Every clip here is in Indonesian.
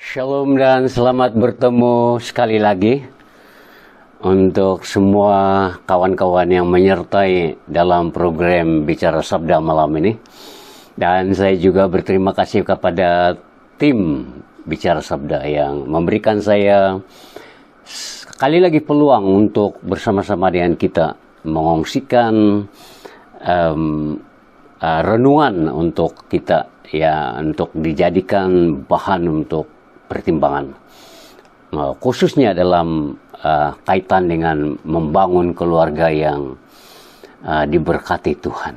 Shalom dan selamat bertemu sekali lagi untuk semua kawan-kawan yang menyertai dalam program Bicara Sabda malam ini. Dan saya juga berterima kasih kepada tim Bicara Sabda yang memberikan saya sekali lagi peluang untuk bersama-sama dengan kita mengongsikan renungan untuk kita, ya, untuk dijadikan bahan untuk pertimbangan, khususnya dalam kaitan dengan membangun keluarga yang diberkati Tuhan.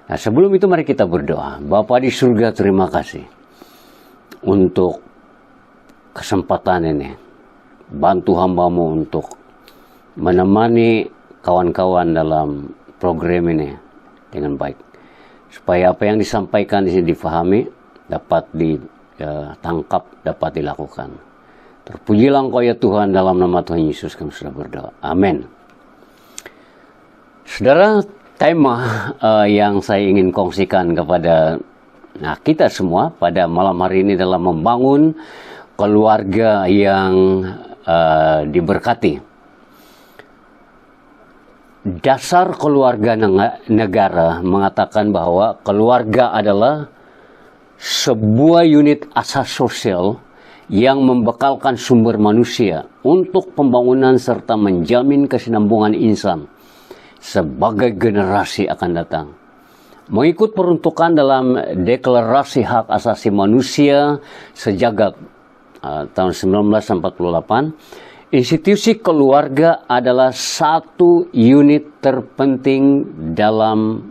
Nah, sebelum itu mari kita berdoa. Bapa di surga, terima kasih untuk kesempatan ini. Bantu hamba-Mu untuk menemani kawan-kawan dalam program ini dengan baik, supaya apa yang disampaikan di sini difahami, dapat ditangkap, dapat dilakukan. Terpujilah Engkau ya Tuhan, dalam nama Tuhan Yesus kami sudah berdoa. Amin. Saudara, tema yang saya ingin kongsikan kepada kita semua pada malam hari ini adalah membangun keluarga yang diberkati. Dasar keluarga negara mengatakan bahwa keluarga adalah sebuah unit asas sosial yang membekalkan sumber manusia untuk pembangunan serta menjamin kesinambungan insan sebagai generasi akan datang. Mengikut peruntukan dalam Deklarasi Hak Asasi Manusia Sejagat tahun 1948, institusi keluarga adalah satu unit terpenting dalam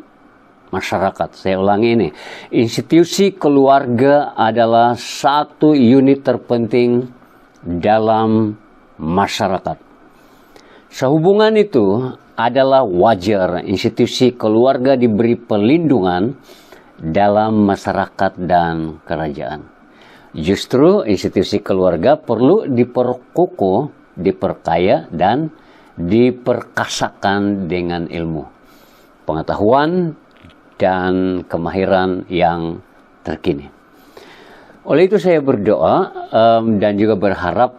masyarakat. Saya ulangi ini. Institusi keluarga adalah satu unit terpenting dalam masyarakat. Sehubungan itu adalah wajar institusi keluarga diberi perlindungan dalam masyarakat dan kerajaan. Justru institusi keluarga perlu diperkukuh, diperkaya, dan diperkasakan dengan ilmu, pengetahuan, dan kemahiran yang terkini. Oleh itu saya berdoa dan juga berharap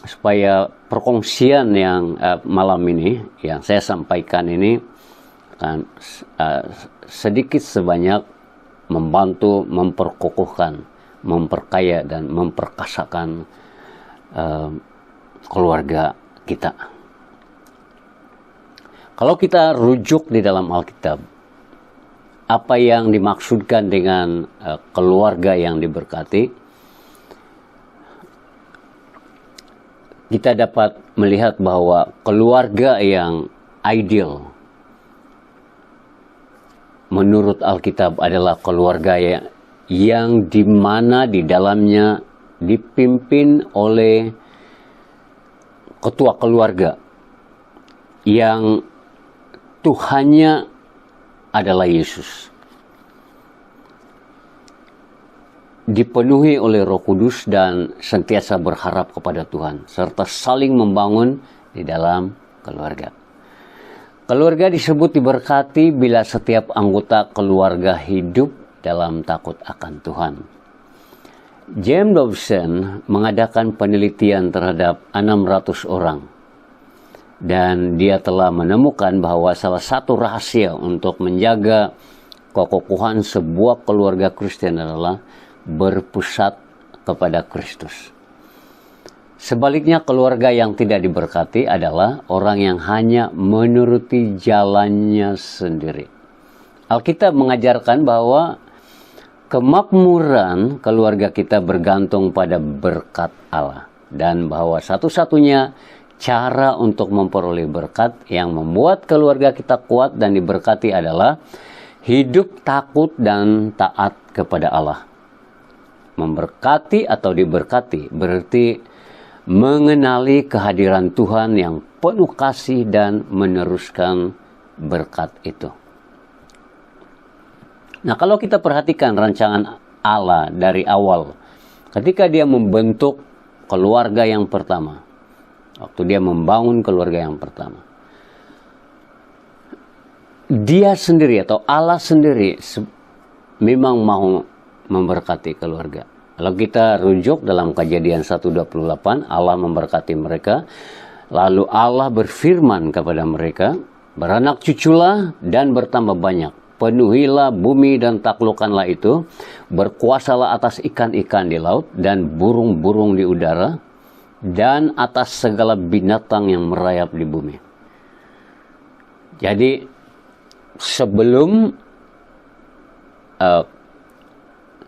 supaya perkongsian yang malam ini yang saya sampaikan ini akan sedikit sebanyak membantu memperkukuhkan, memperkaya, dan memperkasakan keluarga kita. Kalau kita rujuk di dalam Alkitab, apa yang dimaksudkan dengan keluarga yang diberkati, kita dapat melihat bahwa keluarga yang ideal menurut Alkitab adalah keluarga yang dimana di dalamnya dipimpin oleh ketua keluarga yang Tuhannya adalah Yesus, dipenuhi oleh Roh Kudus dan sentiasa berharap kepada Tuhan, serta saling membangun di dalam keluarga. Keluarga disebut diberkati bila setiap anggota keluarga hidup dalam takut akan Tuhan. James Dobson mengadakan penelitian terhadap 600 orang. Dan dia telah menemukan bahwa salah satu rahasia untuk menjaga kekokohan sebuah keluarga Kristen adalah berpusat kepada Kristus. Sebaliknya, keluarga yang tidak diberkati adalah orang yang hanya menuruti jalannya sendiri. Alkitab mengajarkan bahwa kemakmuran keluarga kita bergantung pada berkat Allah, dan bahwa satu-satunya cara untuk memperoleh berkat yang membuat keluarga kita kuat dan diberkati adalah hidup takut dan taat kepada Allah. Memberkati atau diberkati berarti mengenali kehadiran Tuhan yang penuh kasih dan meneruskan berkat itu. Nah, kalau kita perhatikan rancangan Allah dari awal, ketika dia membentuk keluarga yang pertama, waktu dia membangun keluarga yang pertama, dia sendiri atau Allah sendiri memang mau memberkati keluarga. Kalau kita rujuk dalam Kejadian 1:28, Allah memberkati mereka. Lalu Allah berfirman kepada mereka, beranak cuculah dan bertambah banyak. Penuhilah bumi dan taklukkanlah itu. Berkuasalah atas ikan-ikan di laut dan burung-burung di udara. Dan atas segala binatang yang merayap di bumi. Jadi sebelum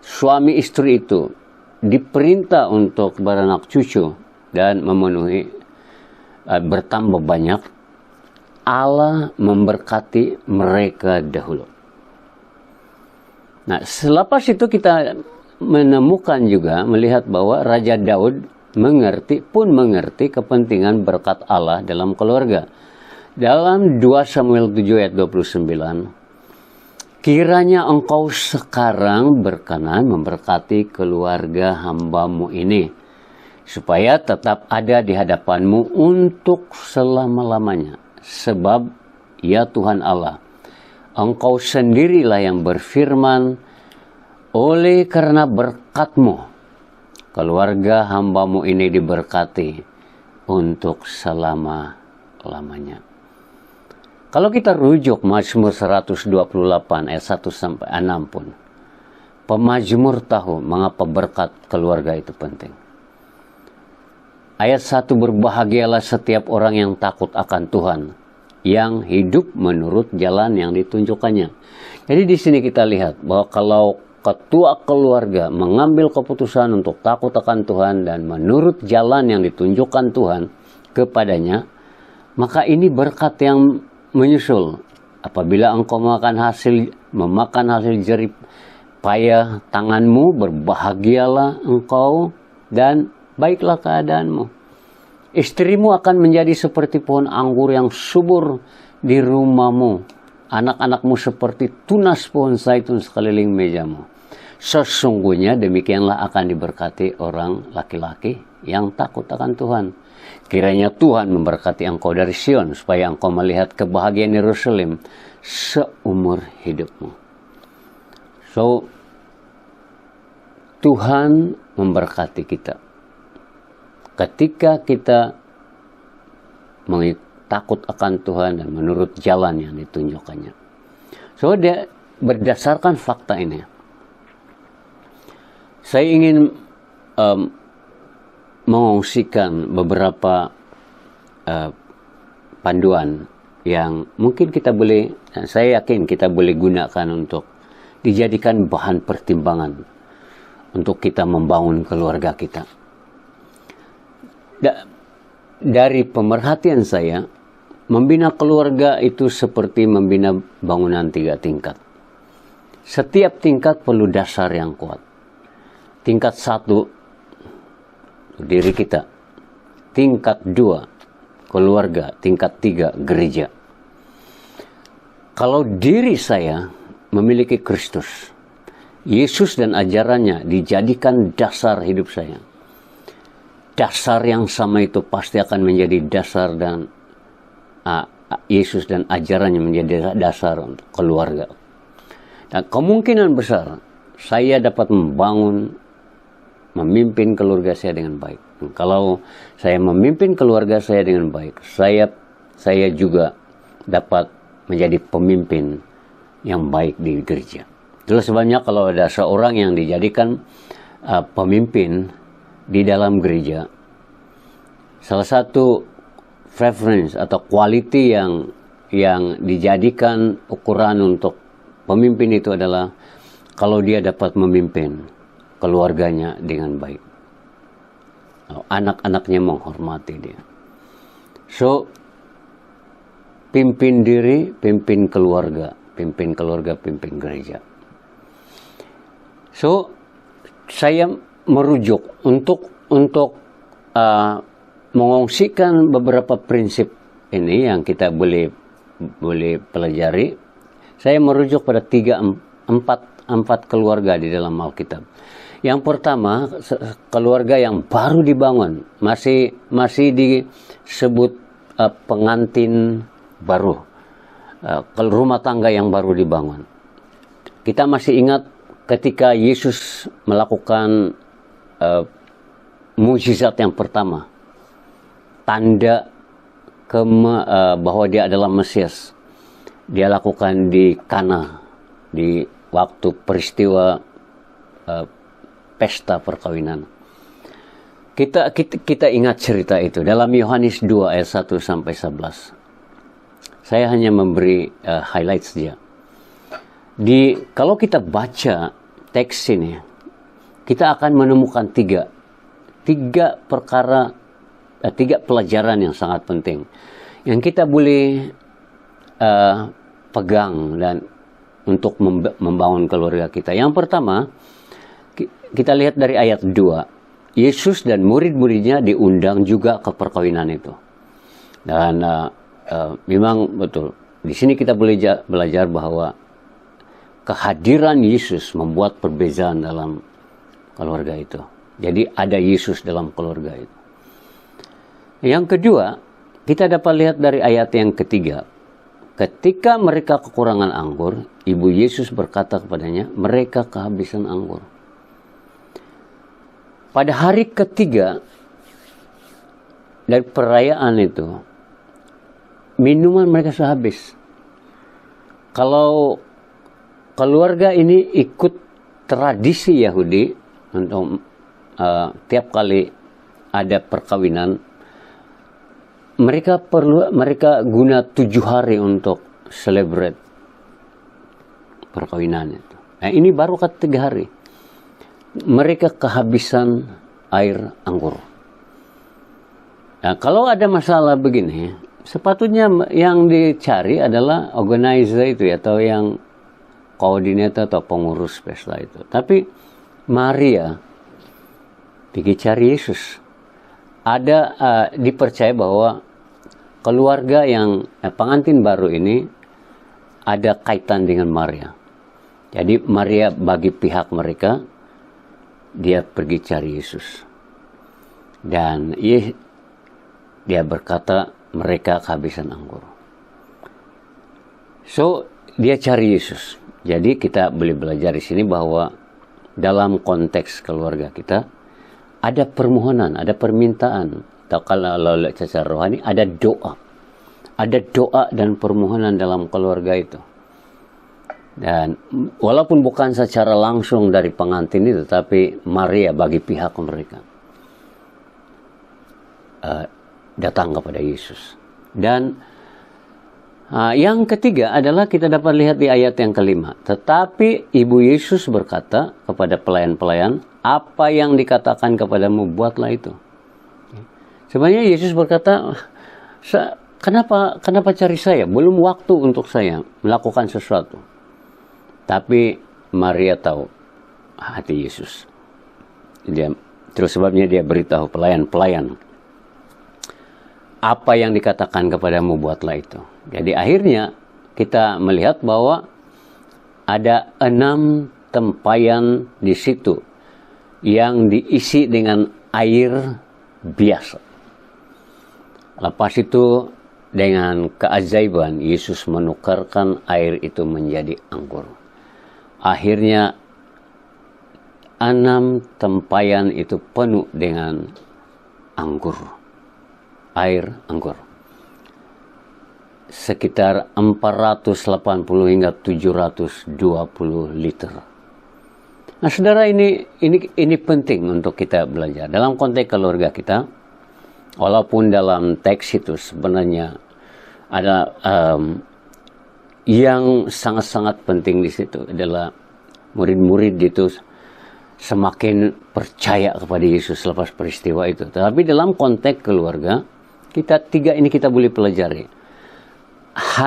suami istri itu diperintah untuk beranak cucu dan memenuhi bertambah banyak, Allah memberkati mereka dahulu. Nah, selepas itu kita menemukan juga, melihat bahwa Raja Daud mengerti kepentingan berkat Allah dalam keluarga. Dalam 2 Samuel 7 ayat 29, kiranya engkau sekarang berkenan memberkati keluarga hambamu ini, supaya tetap ada di hadapanmu untuk selama-lamanya. Sebab, ya Tuhan Allah, engkau sendirilah yang berfirman, oleh karena berkat-Mu, keluarga hambamu ini diberkati untuk selama-lamanya. Kalau kita rujuk Mazmur 128 ayat 1-6 pun, pemazmur tahu mengapa berkat keluarga itu penting. Ayat 1, berbahagialah setiap orang yang takut akan Tuhan, yang hidup menurut jalan yang ditunjukkannya. Jadi di sini kita lihat bahwa kalau ketua keluarga mengambil keputusan untuk takut akan Tuhan dan menurut jalan yang ditunjukkan Tuhan kepadanya, maka ini berkat yang menyusul. Apabila engkau memakan hasil jerih payah tanganmu, berbahagialah engkau dan baiklah keadaanmu. Istrimu akan menjadi seperti pohon anggur yang subur di rumahmu. Anak-anakmu seperti tunas pohon zaitun sekeliling mejamu. Sesungguhnya demikianlah akan diberkati orang laki-laki yang takut akan Tuhan. Kiranya Tuhan memberkati engkau dari Sion, supaya engkau melihat kebahagiaan Yerusalem seumur hidupmu. So, Tuhan memberkati kita ketika kita takut akan Tuhan dan menurut jalan yang ditunjukkannya. So, berdasarkan fakta ini, saya ingin mengungsikan beberapa panduan yang mungkin saya yakin kita boleh gunakan untuk dijadikan bahan pertimbangan untuk kita membangun keluarga kita. Dari pemerhatian saya, membina keluarga itu seperti membina bangunan 3 tingkat. Setiap tingkat perlu dasar yang kuat. Tingkat 1, diri kita. Tingkat 2, keluarga. Tingkat 3, gereja. Kalau diri saya memiliki Kristus, Yesus dan ajarannya dijadikan dasar hidup saya, dasar yang sama itu pasti akan menjadi dasar, dan Yesus dan ajarannya menjadi dasar untuk keluarga. Dan kemungkinan besar saya dapat memimpin keluarga saya dengan baik. Kalau saya memimpin keluarga saya dengan baik, saya juga dapat menjadi pemimpin yang baik di gereja. Itulah sebabnya kalau ada seorang yang dijadikan pemimpin di dalam gereja, salah satu preference atau quality yang dijadikan ukuran untuk pemimpin itu adalah kalau dia dapat memimpin keluarganya dengan baik. Anak-anaknya menghormati dia. So, pimpin diri, pimpin keluarga, pimpin gereja. So, saya merujuk untuk mengungsikan beberapa prinsip ini yang kita boleh pelajari. Saya merujuk pada 4 keluarga di dalam Alkitab. Yang pertama, keluarga yang baru dibangun, masih disebut pengantin baru, rumah tangga yang baru dibangun. Kita masih ingat ketika Yesus melakukan mukjizat yang pertama, tanda bahwa dia adalah Mesias, dia lakukan di Kana, di waktu peristiwa pesta perkawinan. Kita ingat cerita itu dalam Yohanes 2 ayat 1 sampai 11. Saya hanya memberi highlight saja. Kalau kita baca teks ini, kita akan menemukan tiga pelajaran yang sangat penting yang kita boleh pegang dan untuk membangun keluarga kita. Yang pertama, kita lihat dari ayat 2. Yesus dan murid-muridnya diundang juga ke perkawinan itu. Dan memang betul, di sini kita boleh belajar bahwa kehadiran Yesus membuat perbedaan dalam keluarga itu. Jadi ada Yesus dalam keluarga itu. Yang kedua, kita dapat lihat dari ayat yang ketiga. Ketika mereka kekurangan anggur, ibu Yesus berkata kepadanya, mereka kehabisan anggur. Pada hari ketiga dari perayaan itu, minuman mereka sudah habis. Kalau keluarga ini ikut tradisi Yahudi untuk tiap kali ada perkawinan, mereka guna 7 hari untuk celebrate perkawinan itu. Nah, ini baru ke 3 hari. Mereka kehabisan air anggur. Nah, kalau ada masalah begini, sepatutnya yang dicari adalah organizer itu ya, atau yang koordinator atau pengurus pesta itu. Tapi Maria pergi cari Yesus. Dipercaya bahwa keluarga yang pengantin baru ini ada kaitan dengan Maria. Jadi Maria bagi pihak mereka, dia pergi cari Yesus. Dan dia berkata mereka kehabisan anggur. So, dia cari Yesus. Jadi kita boleh belajar di sini bahwa dalam konteks keluarga kita ada permohonan, ada permintaan. Atau kalau secara rohani ada doa. Ada doa dan permohonan dalam keluarga itu. Dan walaupun bukan secara langsung dari pengantin itu, tapi Maria bagi pihak mereka datang kepada Yesus. Dan yang ketiga adalah kita dapat lihat di ayat yang kelima. Tetapi ibu Yesus berkata kepada pelayan-pelayan, apa yang dikatakan kepadamu, buatlah itu. Sebenarnya Yesus berkata, kenapa cari saya? Belum waktu untuk saya melakukan sesuatu. Tapi Maria tahu hati Yesus. Terus sebabnya dia beritahu pelayan-pelayan, apa yang dikatakan kepadamu, buatlah itu. Jadi akhirnya kita melihat bahwa ada 6 tempayan di situ yang diisi dengan air biasa. Lepas itu dengan keajaiban Yesus menukarkan air itu menjadi anggur. Akhirnya 6 tempayan itu penuh dengan anggur, air anggur. Sekitar 480 hingga 720 liter. Nah, saudara, ini penting untuk kita belajar dalam konteks keluarga kita. Walaupun dalam teks itu sebenarnya ada yang sangat-sangat penting di situ adalah murid-murid itu semakin percaya kepada Yesus lepas peristiwa itu. Tetapi dalam konteks keluarga, kita boleh pelajari.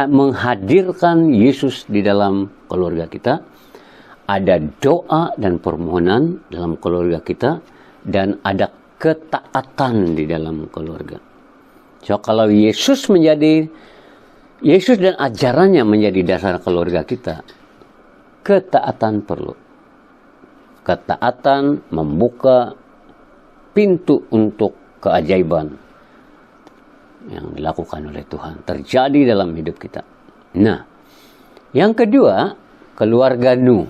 Menghadirkan Yesus di dalam keluarga kita, ada doa dan permohonan dalam keluarga kita, dan ada ketaatan di dalam keluarga. So, kalau Yesus dan ajarannya menjadi dasar keluarga kita, ketaatan perlu. Ketaatan membuka pintu untuk keajaiban yang dilakukan oleh Tuhan terjadi dalam hidup kita. Nah, yang kedua, keluarga Nuh.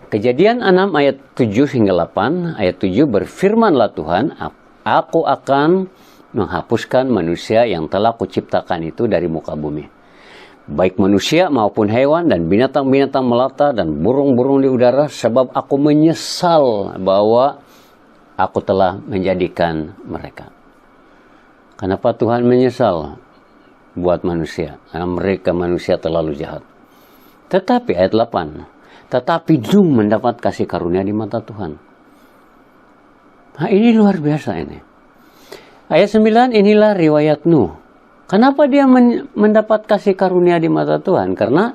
Kejadian 6 ayat 7 hingga 8, ayat 7, berfirmanlah Tuhan, aku akan menghapuskan manusia yang telah kuciptakan itu dari muka bumi. Baik manusia maupun hewan dan binatang-binatang melata dan burung-burung di udara, sebab aku menyesal bahwa aku telah menjadikan mereka. Kenapa Tuhan menyesal buat manusia? Karena mereka manusia terlalu jahat. Tetapi ayat 8, tetapi Nuh mendapat kasih karunia di mata Tuhan. Nah, ini luar biasa ini. Ayat 9, inilah riwayat Nuh. Kenapa dia mendapat kasih karunia di mata Tuhan? Karena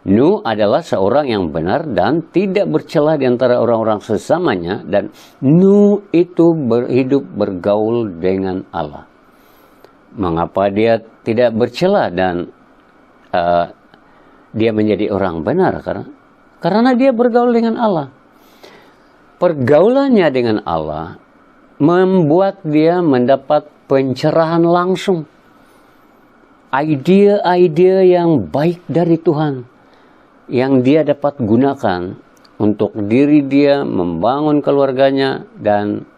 Nuh adalah seorang yang benar dan tidak bercela di antara orang-orang sesamanya. Dan Nuh itu hidup bergaul dengan Allah. Mengapa dia tidak bercela dan dia menjadi orang benar? Karena dia bergaul dengan Allah. Pergaulannya dengan Allah membuat dia mendapat pencerahan langsung. Ide-ide yang baik dari Tuhan yang dia dapat gunakan untuk diri dia, membangun keluarganya, dan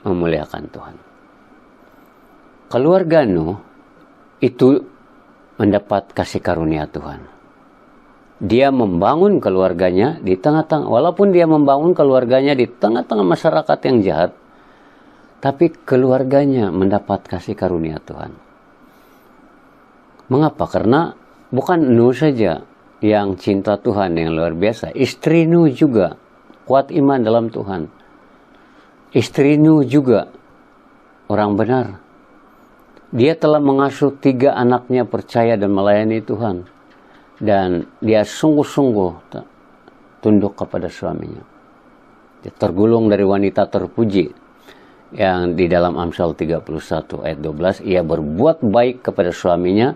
memuliakan Tuhan. Keluarga Nuh itu mendapat kasih karunia Tuhan. Dia membangun keluarganya di tengah-tengah, walaupun dia membangun keluarganya di tengah-tengah masyarakat yang jahat, tapi keluarganya mendapat kasih karunia Tuhan. Mengapa? Karena bukan Nuh saja yang cinta Tuhan yang luar biasa. Istri Nuh juga kuat iman dalam Tuhan. Istri Nuh juga orang benar. Dia telah mengasuh 3 anaknya percaya dan melayani Tuhan. Dan dia sungguh-sungguh tunduk kepada suaminya. Dia tergolong dari wanita terpuji. Yang di dalam Amsal 31 ayat 12. Ia berbuat baik kepada suaminya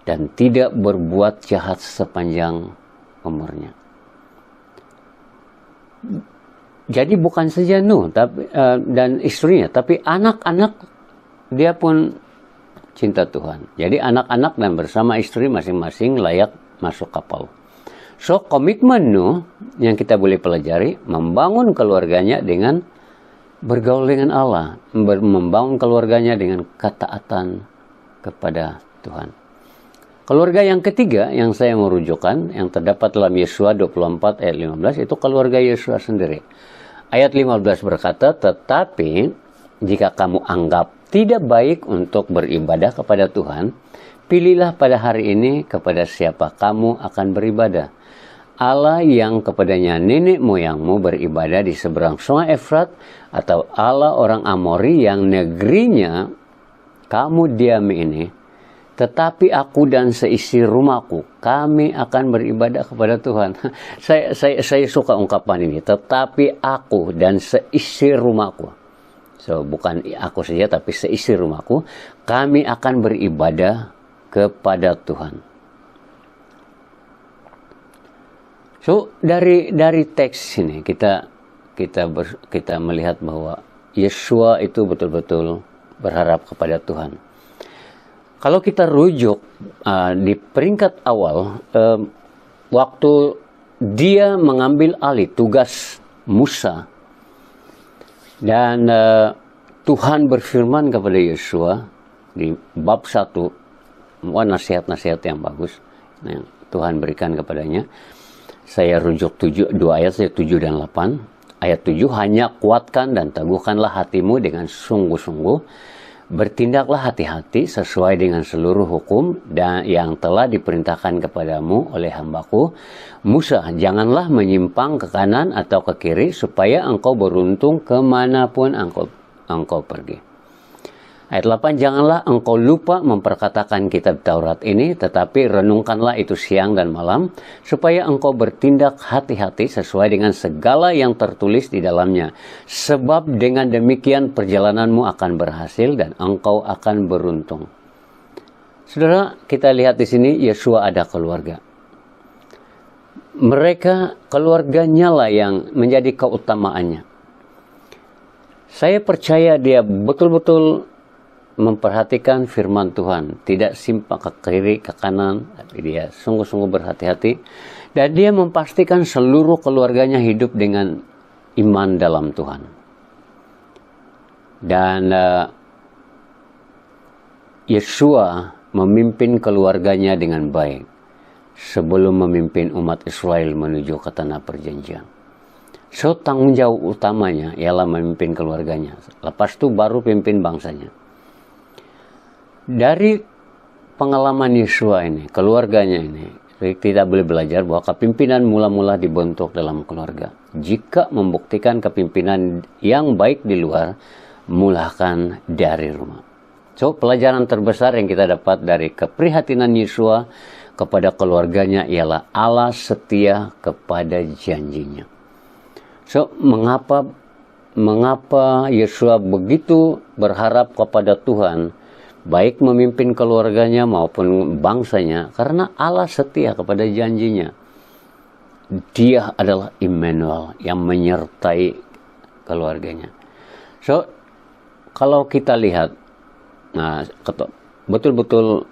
dan tidak berbuat jahat sepanjang umurnya. Jadi bukan saja Nuh dan istrinya, tapi anak-anak dia pun cinta Tuhan. Jadi anak-anak dan bersama istri masing-masing layak masuk kapal. So, komitmen Nuh yang kita boleh pelajari, membangun keluarganya dengan bergaul dengan Allah, membangun keluarganya dengan ketaatan kepada Tuhan. Keluarga yang ketiga yang saya merujukkan, yang terdapat dalam Yesua 24 ayat 15, itu keluarga Yesua sendiri. Ayat 15 berkata, tetapi jika kamu anggap tidak baik untuk beribadah kepada Tuhan, pilihlah pada hari ini kepada siapa kamu akan beribadah. Allah yang kepadanya nenek moyangmu beribadah di seberang sungai Efrat, atau Allah orang Amori yang negerinya kamu diami ini. Tetapi aku dan seisi rumahku, kami akan beribadah kepada Tuhan. Saya suka ungkapan ini. Tetapi aku dan seisi rumahku. So, bukan aku saja, tapi seisi rumahku, kami akan beribadah kepada Tuhan. So, dari teks ini kita melihat bahwa Yesua itu betul-betul berharap kepada Tuhan. Kalau kita rujuk di peringkat awal, waktu dia mengambil alih tugas Musa, dan Tuhan berfirman kepada Yesua di bab 1, nasihat-nasihat yang bagus yang Tuhan berikan kepadanya. Saya rujuk 2 ayat, 7 dan 8. Ayat 7, hanya kuatkan dan teguhkanlah hatimu dengan sungguh-sungguh. Bertindaklah hati-hati sesuai dengan seluruh hukum dan yang telah diperintahkan kepadamu oleh hambaku Musa. Janganlah menyimpang ke kanan atau ke kiri, supaya engkau beruntung kemanapun engkau pergi. Ayat 8, janganlah engkau lupa memperkatakan kitab Taurat ini, tetapi renungkanlah itu siang dan malam, supaya engkau bertindak hati-hati sesuai dengan segala yang tertulis di dalamnya. Sebab dengan demikian perjalananmu akan berhasil dan engkau akan beruntung. Saudara, kita lihat di sini Yesua ada keluarga. Mereka, keluarganya lah yang menjadi keutamaannya. Saya percaya dia betul-betul memperhatikan firman Tuhan, tidak simpang ke kiri, ke kanan, tapi dia sungguh-sungguh berhati-hati. Dan dia memastikan seluruh keluarganya hidup dengan iman dalam Tuhan. Dan Yesua memimpin keluarganya dengan baik sebelum memimpin umat Israel menuju ke tanah perjanjian. So, tanggung jawab utamanya ialah memimpin keluarganya. Lepas itu baru pimpin bangsanya. Dari pengalaman Yesua ini, keluarganya ini, kita boleh belajar bahwa kepimpinan mula-mula dibentuk dalam keluarga. Jika membuktikan kepimpinan yang baik di luar, mulakan dari rumah. So, pelajaran terbesar yang kita dapat dari keprihatinan Yesua kepada keluarganya ialah Allah setia kepada janjinya. So, mengapa Yesua begitu berharap kepada Tuhan, baik memimpin keluarganya maupun bangsanya? Karena Allah setia kepada janjinya. Dia adalah Immanuel yang menyertai keluarganya. So, kalau kita lihat, nah, betul-betul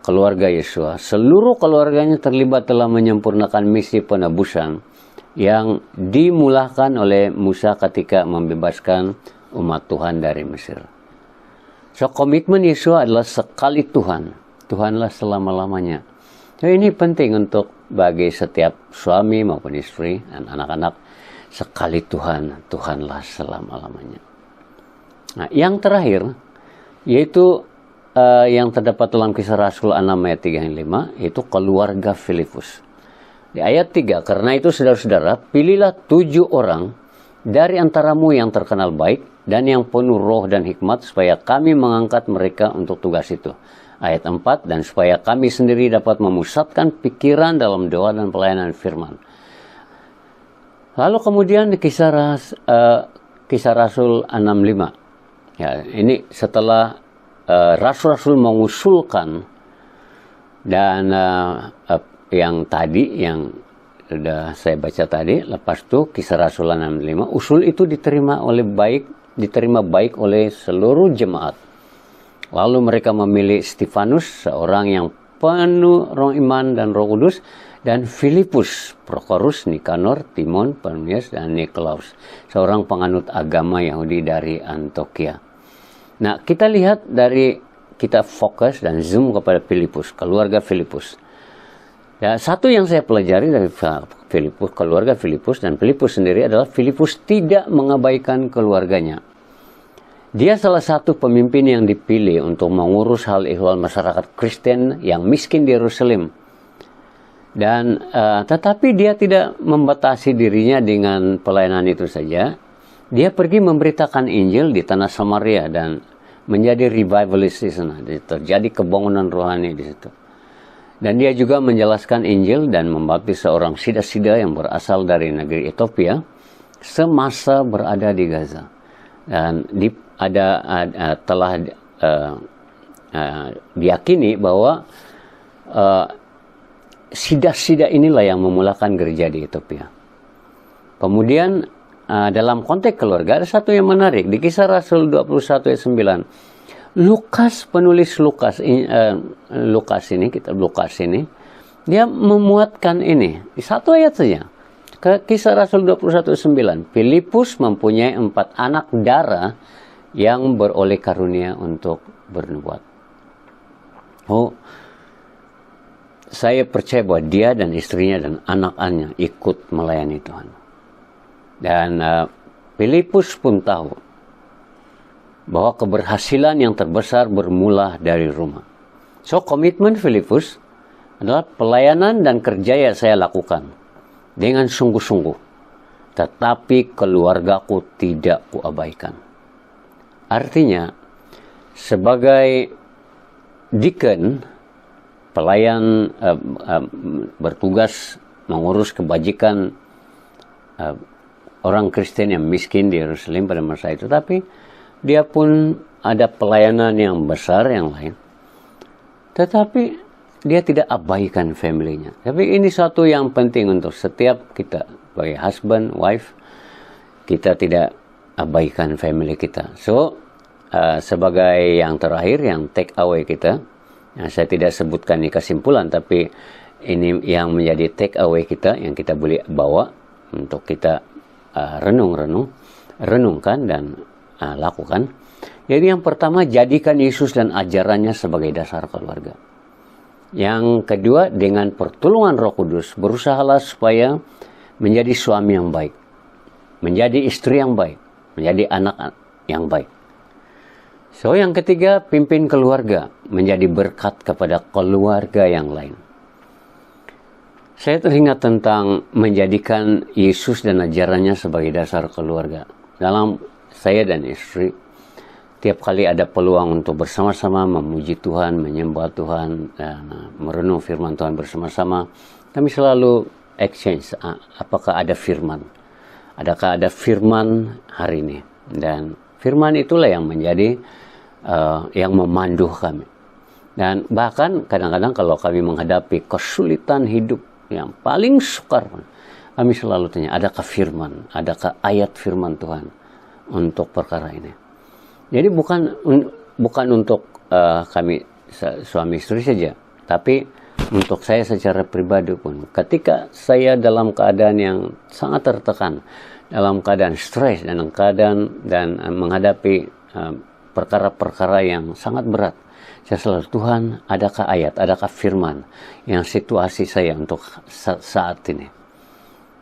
keluarga Yesua, seluruh keluarganya terlibat dalam menyempurnakan misi penebusan yang dimulakan oleh Musa ketika membebaskan umat Tuhan dari Mesir. So, komitmen Yesua adalah sekali Tuhan, Tuhanlah selama-lamanya. So, ini penting untuk bagi setiap suami maupun istri dan anak-anak, sekali Tuhan, Tuhanlah selama-lamanya. Nah, yang terakhir, yaitu yang terdapat dalam Kisah Rasul 6 ayat 3 hingga 5, yaitu keluarga Filipus. Di ayat 3, karena itu saudara-saudara, pilihlah 7 orang dari antaramu yang terkenal baik dan yang penuh roh dan hikmat, supaya kami mengangkat mereka untuk tugas itu. Ayat 4, dan supaya kami sendiri dapat memusatkan pikiran dalam doa dan pelayanan firman. Lalu kemudian di Kisah Rasul 6:5. Ya, ini setelah rasul-rasul mengusulkan, dan yang tadi yang sudah saya baca tadi, lepas itu Kisah Rasul 6:5, usul itu diterima baik oleh seluruh jemaat. Lalu mereka memilih Stefanus, seorang yang penuh roh iman dan roh kudus, dan Filipus, Prokorus, Nikanor, Timon, Parmenas, dan Nikolaus, seorang penganut agama Yahudi dari Antioquia. Nah, kita lihat kita fokus dan zoom kepada Filipus, keluarga Filipus. Ya, satu yang saya pelajari dari Filipus, keluarga Filipus dan Filipus sendiri adalah Filipus tidak mengabaikan keluarganya. Dia salah satu pemimpin yang dipilih untuk mengurus hal ehwal masyarakat Kristen yang miskin di Yerusalem. Dan tetapi dia tidak membatasi dirinya dengan pelayanan itu saja. Dia pergi memberitakan Injil di tanah Samaria dan menjadi revivalist di sana. Terjadi kebangunan rohani di situ. Dan dia juga menjelaskan Injil dan membaptis seorang sida-sida yang berasal dari negeri Ethiopia semasa berada di Gaza. Dan telah diyakini bahwa sida-sida inilah yang memulakan gereja di Ethiopia. Kemudian dalam konteks keluarga ada satu yang menarik di Kisah Rasul 21 ayat 9. Penulis Lukas ini, dia memuatkan ini di satu ayat saja. Kisah Rasul 21:9, Filipus mempunyai 4 anak darah yang beroleh karunia untuk bernubuat. Oh, saya percaya bahwa dia dan istrinya dan anak-anaknya ikut melayani Tuhan. Dan Filipus pun tahu bahwa keberhasilan yang terbesar bermula dari rumah. So, komitmen Filipus adalah pelayanan dan kerja yang saya lakukan dengan sungguh-sungguh, tetapi keluargaku tidak kuabaikan. Artinya, sebagai deacon, pelayan bertugas mengurus kebajikan orang Kristen yang miskin di Yerusalem pada masa itu, tapi dia pun ada pelayanan yang besar yang lain. Tetapi dia tidak abaikan family-nya. Tapi ini suatu yang penting untuk setiap kita sebagai husband, wife, kita tidak abaikan family kita. So, sebagai yang terakhir, yang take away kita, saya tidak sebutkan ini kesimpulan, tapi ini yang menjadi take away kita, yang kita boleh bawa untuk kita renungkan dan lakukan. Jadi yang pertama, jadikan Yesus dan ajarannya sebagai dasar keluarga. Yang kedua, dengan pertolongan Roh Kudus, berusahalah supaya menjadi suami yang baik, menjadi istri yang baik, menjadi anak yang baik. So, yang ketiga, pimpin keluarga menjadi berkat kepada keluarga yang lain. Saya teringat tentang menjadikan Yesus dan ajarannya sebagai dasar keluarga. Dalam saya dan istri, tiap kali ada peluang untuk bersama-sama memuji Tuhan, menyembah Tuhan, dan merenung firman Tuhan bersama-sama, kami selalu exchange, apakah ada firman? Adakah ada firman hari ini? Dan firman itulah yang menjadi, yang memandu kami. Dan bahkan kadang-kadang kalau kami menghadapi kesulitan hidup yang paling sukar, kami selalu tanya, adakah firman? Adakah ayat firman Tuhan untuk perkara ini? Jadi bukan untuk kami suami istri saja, tapi untuk saya secara pribadi pun. Ketika saya dalam keadaan yang sangat tertekan, dalam keadaan stres dan menghadapi perkara-perkara yang sangat berat, saya selalu, Tuhan, adakah ayat, adakah firman yang situasi saya untuk saat ini?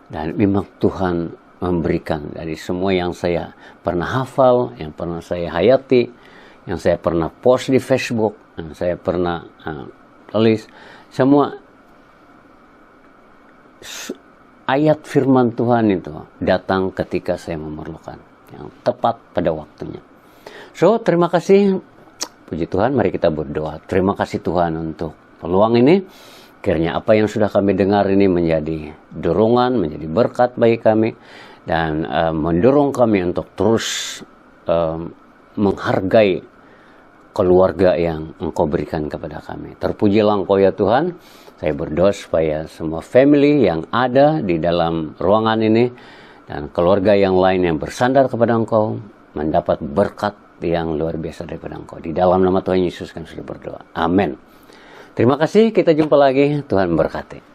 Dan memang Tuhan memberikan dari semua yang saya pernah hafal, yang pernah saya hayati, yang saya pernah post di Facebook, yang saya pernah tulis, semua ayat firman Tuhan itu datang ketika saya memerlukan, yang tepat pada waktunya. So, terima kasih, puji Tuhan, mari kita berdoa. Terima kasih Tuhan untuk peluang ini. Kiranya apa yang sudah kami dengar ini menjadi dorongan, menjadi berkat bagi kami, dan mendorong kami untuk terus menghargai keluarga yang Engkau berikan kepada kami. Terpujilah Engkau ya Tuhan. Saya berdoa supaya semua family yang ada di dalam ruangan ini dan keluarga yang lain yang bersandar kepada Engkau mendapat berkat yang luar biasa daripada Engkau. Di dalam nama Tuhan Yesus kami sudah berdoa. Amin. Terima kasih, kita jumpa lagi. Tuhan memberkati.